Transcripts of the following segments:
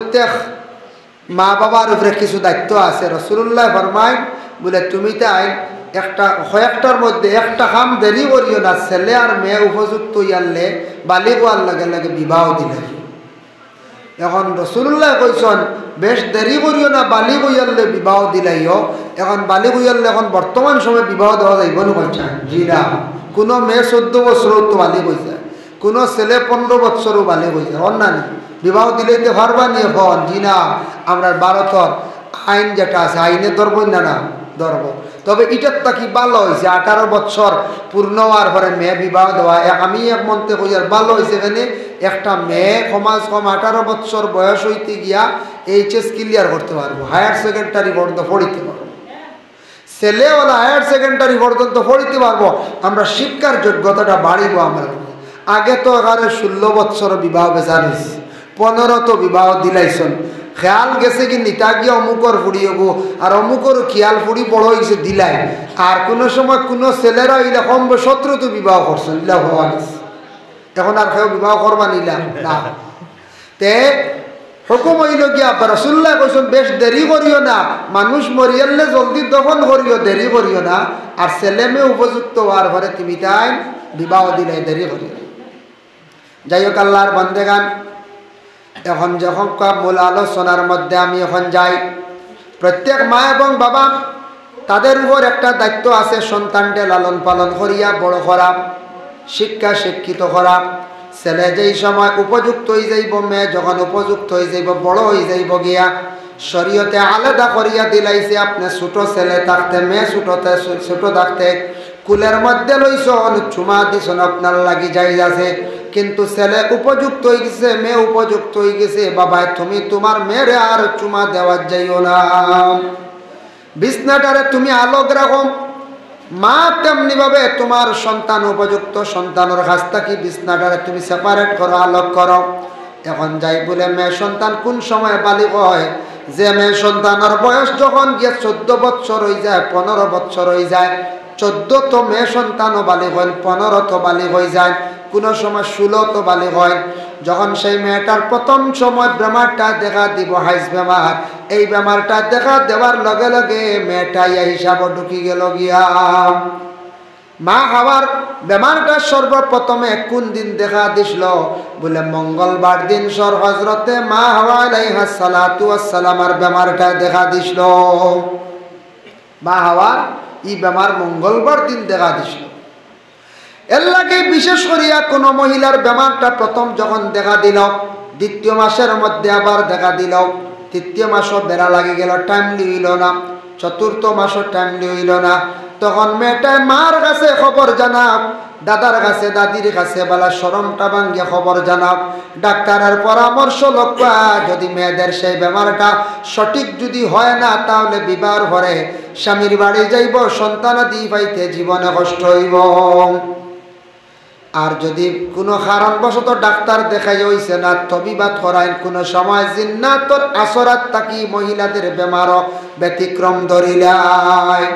প্রত্যেক মা বাবার উপরে কিছু দায়িত্ব আছে। রাসূলুল্লাহ ফরমায় বলে তুমি তাই কয়েকটার মধ্যে একটা কাম দেরি করিও না, ছেলে আর মেয়ে উপযুক্ত ইয়ারলে বালিগ হওয়ার লগে লগে বিবাহ দিলে। এখন রাসূলুল্লাহ কইছেন বেশ দেরি করিও না, বালিগ হইয়ারলে বিবাহ দিলাইও। এখন বালিগ হইয়ারলে এখন বর্তমান সময় বিবাহ দেওয়া যাইব না কইছেন? জি না। কোনো মেয়ে 14 বছরও তো বালিগ হইছে, কোনো ছেলে 15 বছরও বালিগ হইছে। অন্যান্য বিবাহ দিলেইতে পারবা নি? এখন জি না। আমরা ভারতের আইন যেটা আছে আইনে ধরব না, না ধরব। তবে এটার তা কি ভালো হয়েছে 18 বছর পূর্ণ হওয়ার পরে মেয়ে বিবাহ দেওয়া। আমি এক মন্ত্রে কই আর ভালো হয়েছে এখানে একটা মেয়ে সমাজ কম 18 বছর বয়স হইতে গিয়া এইচএস ক্লিয়ার করতে পারবো, হায়ার সেকেন্ডারি পর্যন্ত পড়িতে পারবো। ছেলেওয়ালা হায়ার সেকেন্ডারি পর্যন্ত পড়িতে পারবো। আমরা শিক্ষার যোগ্যতাটা বাড়িব। আমরা আগে তো 16 বছর বিবাহ বেচার হয়েছে, 15 তো বিবাহ দিলাইছেন। খেয়াল গেছে কি নিতা গিয়ে অমুকর ফুড়ি হবো আর অমুকর খেয়াল ফুড়ি বড় হয়েছে দিলাই। আর কোনো সময় কোনো ছেলেরা ইলা কম 17 তো বিবাহ করছেন, ইলা হওয়া গেছে। এখন আর কেউ বিবাহ করবা নিলাম না। তে হুকুম হইল গিয়া রাসূলুল্লাহ কইছেন বেশ দেরি করিও না, মানুষ মরিয়ালে জলদি দফন করিও, দেরি করিও না। আর ছেলে মেয়ে উপযুক্ত হওয়ার পরে তুমি তাই বিবাহ দিলে দেরি করিও। যাই হোক আল্লাহর বান্দেগান, এখন যখন মূল আলোচনার মধ্যে আমি এখন যাই, প্রত্যেক মা এবং বাবা তাদের উপর একটা দায়িত্ব আছে, সন্তানকে লালন পালন করিয়া বড় করা, শিক্ষা শিক্ষিত করা। ছেলে যেই সময় উপযুক্ত হয়ে যাইব, মেয়ে যখন উপযুক্ত হয়ে যাইব, বড় হয়ে যাইব গিয়া শরীয়তে আলাদা করিয়া দিলাইছে। আপনি ছোট ছেলে থাকতে, মেয়ে ছোট থাকতে কুলের মধ্যে লইছন, চুমা দিছন, আপনার লাগি যাই আছে। কিন্তু ছেলে উপযুক্ত হয়ে গেছে, মেয়ে উপযুক্ত হয়ে গেছে, বাবা তুমি তোমার মেয়েরে আর চুমা দেওয়া যাইও না। বিছনাটারে তুমি আলোক রাখো। মা তেমনি ভাবে তোমার সন্তান উপযুক্ত, সন্তানের কাছ থেকে বিছনাটারে তুমি সেপারেট করো, আলোক করো। এখন যাই বলে মেয়ে সন্তান কোন সময় বালিগ হয়? যে মেয়ে সন্তানের বয়স যখন গিয়ে 14 বছর হয়ে যায়, 15 বছর হয়ে যায়, 14 তো মেয়ে সন্তানও বালিগ হয়, 15 তো বালিগ হয়ে যায়, কোনো সময় 16 তো বালিগ হয়। যখন সেই মেয়েটার প্রথম সময় বেমারটা দেখা দিব, হাইজ বেমার, এই বেমারটা দেখা দেওয়ার লগে লগে মেয়েটা হিসাব ঢুকি গেল গিয়া। মা হওয়ার বেমারটা সর্বপ্রথমে কোন দিন দেখা দিছিল? বলে মঙ্গলবার দিন সর হজরতে মা হাওয়া আলাইহিস সালাতু ওয়াস সালামের বেমারটা দেখা দিছিল। মা হওয়ার এই বেমার মঙ্গলবার দিন দেখা দিছিল। এর লাগে বিশেষ করিয়া কোনো মহিলার বেমারটা প্রথম যখন দেখা দিল, দ্বিতীয় মাসের মধ্যে আবার দেখা দিল, তৃতীয় মাসও বেড়া লাগে গেল, টাইমলি হইল না, চতুর্থ মাসও টাইমলি হইল না, তখন মেয়েটায় মার কাছে খবর জানাক, দাদার কাছে দাদির কাছে বলা শরমটা ভাঙ্গে খবর জানাক, ডাক্তারের পরামর্শ লক্ষ্য। যদি মেয়েদের সেই বেমারটা সঠিক যদি হয় না, তাহলে বিবাহ ভরে স্বামীর বাড়ি যাইব, সন্তানাদি পাইতে জীবনে কষ্ট হইব। আর যদি কোনো কারণবশত ডাক্তার দেখাই হইছে না, তবিবাত করাইন। কোনো সময় জিন্নাতর আসরাত থাকি মহিলাদের বেমারও ব্যতিক্রম ধরিলায়,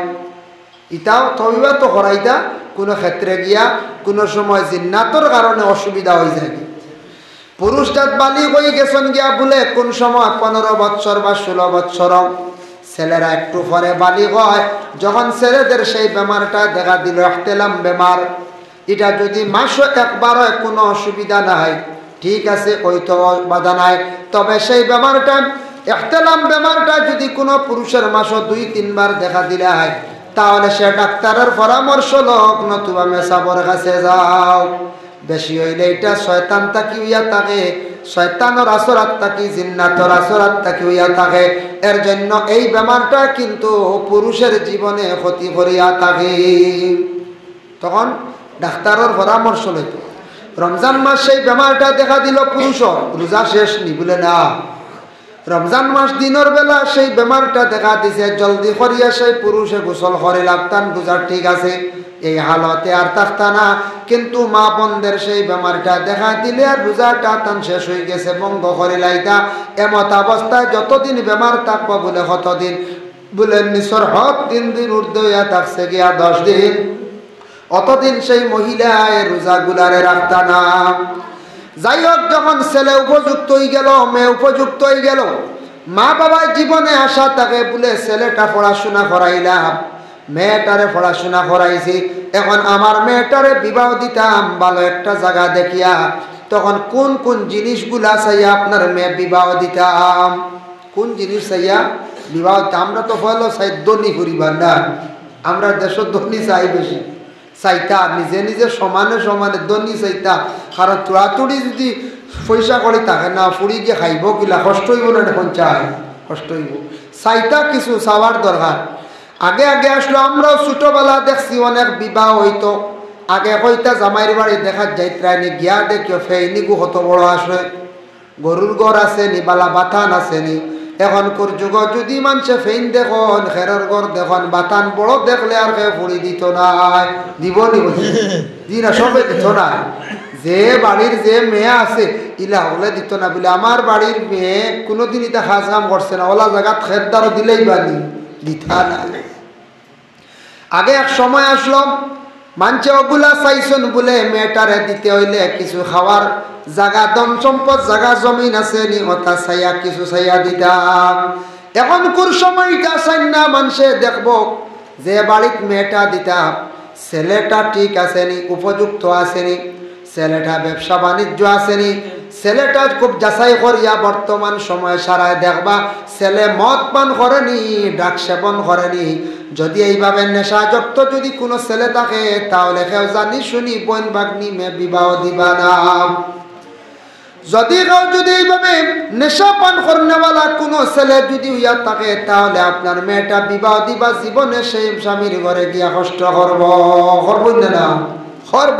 ইটাও তবিবাত করাইতা কোনো ক্ষেত্রে গিয়া কোনো সময় জিন্নাতর কারণে অসুবিধা হয়ে যায়। পুরুষটা বালিগ হয়ে গেছেন গিয়া বলে কোন সময় 15 বছর বা 16 বছর, ছেলেরা একটু পরে বালিগ হয়। যখন ছেলেদের সেই বেমারটা দেখা দিল, ইহতিলাম বেমার, এটা যদি মাসও একবার হয় কোনো অসুবিধা নাই, ঠিক আছে, ওই তো বাধা নাই। তবে সেই বেমারটা, ইহতিলাম বেমারটা যদি কোনো পুরুষের মাসও 2-3 বার দেখা দিলে হয়, তাহলে সে ডাক্তারের পরামর্শ লোক, নতুবা মেসাবর কাছে যাও। বেশি হইলে এটা শয়তান তাকি হইয়া থাকে, শয়তানের আসরাত তাকি, জিন্নাতর আসরাত তাকি হইয়া থাকে। এর জন্য এই বেমারটা কিন্তু পুরুষের জীবনে ক্ষতি করিয়া থাকে। তখন ডাক্তারের পরামর্শ লইত। রমজান মাস সেই বেমারটা দেখা দিল পুরুষর, রোজা শেষ নি বলে না, রমজান মাস দিনের বেলা সেই বেমারটা দেখা দিছে, জলদি করিয়া সেই পুরুষে গোসল করে লাগতাম, রোজা ঠিক আছে, এই হালতে আর থাকতা না। কিন্তু মা বোনদের সেই বেমারটা দেখা দিলে আর রোজাটা তান শেষ হয়ে গেছে, বঙ্গ করে লাইতা। এমত অবস্থায় যতদিন বেমার থাকবো বলে কতদিন, বলে নিসর হক 3 দিন ঊর্ধ্ব হইয়া থাকছে গিয়া 10 দিন, অতদিন সেই মহিলা রোজা গুলারে রাখতা না। যাই হোক, যখন ছেলে উপযুক্ত হয়ে গেল, মেয়ে উপযুক্ত হয়ে গেল, মা বাবার জীবনে আশা থাকে বলে ছেলেটা পড়াশোনা করাইলাম, মেয়েটারে পড়াশোনা করাইছি, এখন আমার মেয়েটারে বিবাহ দিতাম ভালো একটা জায়গা দেখিয়া, তখন কোন কোন জিনিসগুলা চাইয়া আপনার মেয়ে বিবাহ দিতাম? কোন জিনিস চাইয়া বিবাহ দিতাম? আমরা তো হলো চাই ধনী পরিবার না, আমরা দেশের ধনী চাই বেশি চাইতা, নিজে নিজে সমানে সমানে ধনী চাইতা, কারণ তোড়াতুড়ি যদি পয়সা করে থাকে না, ফুড়ি গিয়ে খাইব কিলা, কষ্ট হইব না, এখন চাই কষ্ট হইব, চাইতা কিছু চাওয়ার দরকার। আগে আগে আসলো, আমরাও ছোটবেলা দেখছি অনেক বিবাহ হইতো, আগে কইতা জামাইয়ের বাড়ি দেখা যাইত্রাইনি গিয়া দেখিও ফেইনি গু কত বড় আসে, গরুর ঘর আছে নি, বালা বাথান আছে নি। এখনকার যুগ যদি মানুষে ফেইন দেখুন, খেরের ঘর দেখুন, বাতান বড় দেখলে আর কে ফুড়ি দিত না, দিব নিব দি না, সবে দিত না। যে বাড়ির যে মেয়ে আছে ইলা হলে দিত না, বলে আমার বাড়ির মেয়ে কোনোদিন ইটা খাস কাম করছে না, ওলা জায়গা খেরদারও দিলেই বানি দিতা না। আগে এক সময় আসলো, মানছে ওগুলা চাইছেন বলে মেয়েটারে দিতে হইলে কিছু খাওয়ার জায়গা, দম সম্পদ জায়গা জমিন আছে নি, ওটা চাইয়া কিছু চাইয়া দিতাম। এখন কোন সময়টা চাই না, মানুষে দেখবো যে বাড়িত মেয়েটা দিতাম, ছেলেটা ঠিক আছে নি, উপযুক্ত আছে নি, ছেলেটা ব্যবসা বাণিজ্য আছে নি, ছেলেটা খুব যাচাই করিয়া বর্তমান সময় সারায় দেখবা ছেলে মদ পান করেনি, ড্রাগ সেবন করেনি। যদি এইভাবে নেশাযুক্ত যদি কোনো ছেলে থাকে, তাহলে কেউ জানি শুনি বোন বাগ্নি মেয়ে বিবাহ দিবা না। যদি কেউ যদি এইভাবে নেশা পান করনেওয়ালা কোনো ছেলে যদি হইয়া থাকে, তাহলে আপনার মেয়েটা বিবাহ দিবা, জীবনে সেই স্বামীর ঘরে গিয়া কষ্ট করব, করবই না করব।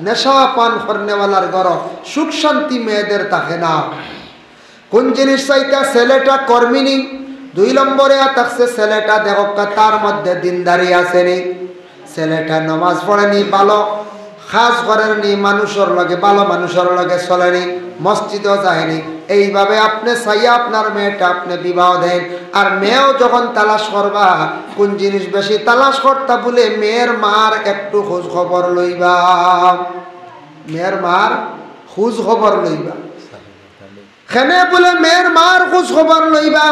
নেশা পান করনেওয়ালার ঘর সুখ শান্তি মেয়েদের থাকে না। কোন জিনিস চাইতা? ছেলেটা কর্মিনী, 2 নম্বরে থাকছে ছেলেটা দেখো তার মধ্যে দিনদারি আসেনি, ছেলেটা নমাজ পড়েনি, ভালো কাজ করেনি, মানুষের লগে ভালো মানুষের লগে চলেনি, মসজিদও যায়নি। এইভাবে আপনি চাইয়া আপনার মেয়েটা আপনি বিবাহ দেন। আর মেয়েও যখন তালাশ করবা, কোন জিনিস বেশি তালাশ করতা বলে মেয়ের মার একটু খোঁজ খবর লইবা, মেয়ের মার খোঁজ খবর লইবা। খেনে বলে মেয়ের মার খোঁজ খবর লইবা,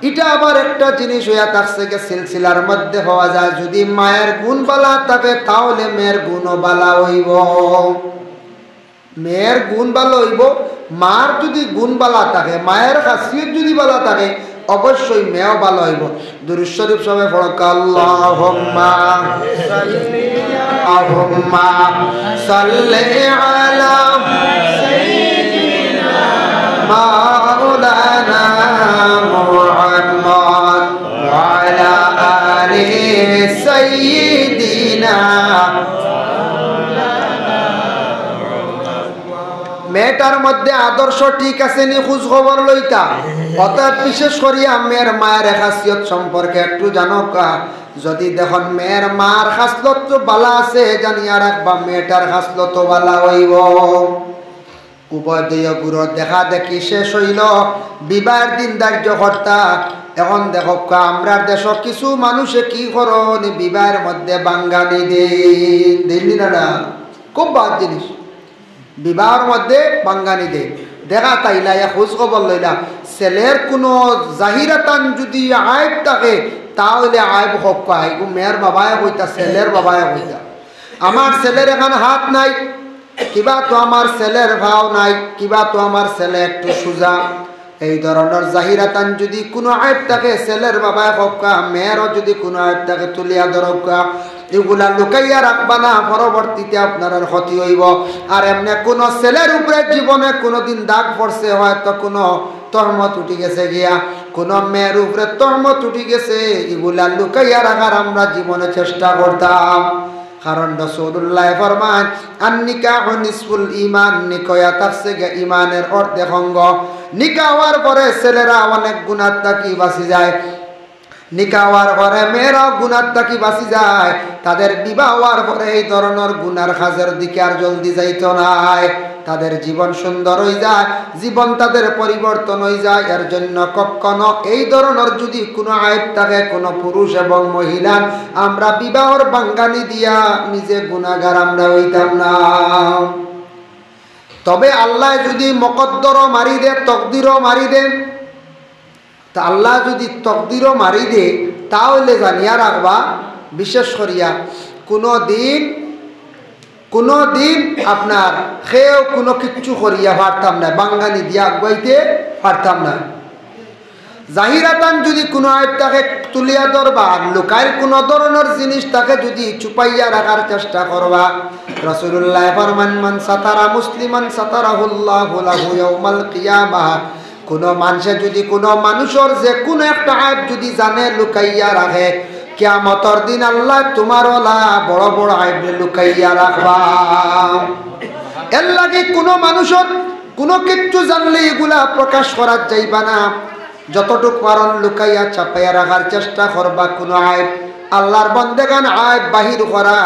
এটা আবার একটা জিনিস হইয়া থাকছে গে সিলসিলার মধ্যে হওয়া যায়। যদি মায়ের গুণ বালা থাকে, তাহলে মেয়ের গুণও বালা হইব, মেয়ের গুণ ভালো হইব। মার যদি গুণ বালা থাকে, মায়ের খাসিয়ত যদি বালা থাকে, অবশ্যই মেয়েও ভালো হইব। দুরূদ শরীফ সবাই পড়ক, আল্লাহুম্মা সাল্লি আলা সাইয়্যিদিনা মাওলানা মুহাম্মদ ওয়া আলা আলি সাইয়্যিদিনা। মেয়েটার মধ্যে আদর্শ ঠিক আছে নি, খোঁজ খবর লইতা। অতএব বিশেষ করিয়া মেয়ের মায়ের খাসিয়ত সম্পর্কে একটু জানো। যদি দেখুন মেয়ের মার খাসলত তো বালা আছে, জানিয়া রাখবা মেয়েটার খাসলত বালা হইব। উভয় গুরু দেখা দেখি শেষ হইল, বিবাহের দিন ধার্য কর্তা। এখন দেখো আমরা দেশ কিছু মানুষে কি করন, বিবাহের মধ্যে বাঙ্গানি দিল্লি না, খুব বাদ জিনিস। বিবাহের মধ্যে বাঙ্গানি দে দেখা তাইলা, খোঁজ খবর লইলা। ছেলের কোনো জাহিরাতান যদি আইব থাকে, তাহলে আইব হোক আইব মেয়ের বাবায় হইতা, ছেলের বাবায় হইতা। আমার ছেলের এখানে হাত নাই, কিবা তো আমার ছেলের ভাও নাই, কিবা তো আমার ছেলে একটু সোজা, এই ধরনের জাহিরাতান যদি কোনো আইব থাকে, ছেলের বাবায় হকা, মেয়েরও যদি কোনো আইব থাকে তুলিয়া ধরকা। এগুলা লুকাইয়া রাখবা না, পরবর্তীতে আপনার ক্ষতি হইব। আর এমনি কোনো ছেলের উপরে জীবনে কোনোদিন দাগ পড়ছে, হয়তো কোনো তহমত উঠি গেছে গিয়া, কোনো মেয়ের উপরে তহমত উঠি গেছে, এগুলা লুকাইয়া রাখার আমরা জীবনে চেষ্টা করতাম। কারণ রাসূলুল্লাহ ফরমান, আন-নিকাহু নিসফুল ঈমান, নিকাহ থাকছে ঈমানের অর্ধেক অঙ্গ। নিকাহ হওয়ার পরে ছেলেরা অনেক গুনাহ থাকি বাঁচি যায়, নিকাহ হওয়ার পরে মেয়েরাও গুনাহ থাকি বাঁচি যায়। তাদের বিবাহ হওয়ার পরে এই ধরনের গুনার কাজের দিকে আর জলদি যাইতো নাই, তাদের জীবন সুন্দর হয়ে যায়, জীবন তাদের পরিবর্তন হয়ে যায়। এর জন্য কখনো এই ধরনের যদি কোনো আইব থাকে কোনো পুরুষ এবং মহিলা, আমরা বিবাহর বাঙ্গানি দিয়া নিজে গুনাহগার আমরা হইতাম না। তবে আল্লাহ যদি মকদ্দরও মারি দে, তকদিরও মারি দেন, তা আল্লাহ যদি তকদিরও মারি দে, তাহলে জানিয়া রাখবা বিশেষ করিয়া কোনো দিন আপনার খেয়েও কোনো কিচ্ছু করিয়া পারতাম না, বাঙ্গানি দিয়া আগাইতে পারতাম না। জাহিরাতান যদি কোনো আইব তাকে তুলিয়া ধরবা, আর লুকায় কোনো ধরনের জিনিস তাকে যদি চুপাইয়া রাখার চেষ্টা করবা, রাসূলুল্লাহ ফরমান মান সাতারা মুসলিমান সাতারাহুল্লাহু লাহু ইয়াউমাল কিয়ামাহ। কোনো মানুষে যদি কোনো মানুষের যে কোনো একটা আইব যদি জানে লুকাইয়া রাখে, কিয়ামতের দিন আল্লাহ তোমার ওলা বড় বড় আইব লুকাইয়া রাখবা। এর লাগে কোনো মানুষের কোনো কিচ্ছু জানলে এগুলা প্রকাশ করা যাইবা না, যতটুক পারন লুকাইয়া চাপাইয়া রাখার চেষ্টা করবা। কোনো আইব আল্লাহর বন্দেগান আইব বাহির করা,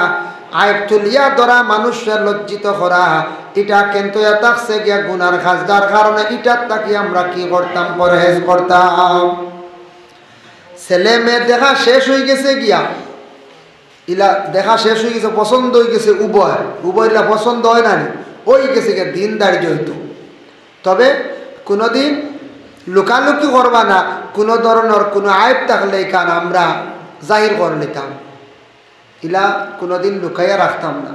আইব তুলিয়া ধরা, মানুষের লজ্জিত করা, এটা কিন্তু এতাকছে গিয়া গুনার কাজ। যার কারণে এটার তাকে আমরা কি করতাম, পরহেজ করতাম। ছেলে মেয়ে দেখা শেষ হয়ে গেছে গিয়া, ইলা দেখা শেষ হয়ে গেছে, পছন্দ হয়ে গেছে উভয়রা পছন্দ হয় না, ওই গেছে গিয়া দিন দাঁড়িয়ে হইতো। তবে কোনোদিন লুকালুকি করবা না, কোনো ধরনের কোনো আইব থাকলে এখানে আমরা জাহির করে নিতাম, ইলা কোনোদিন লুকাইয়া রাখতাম না।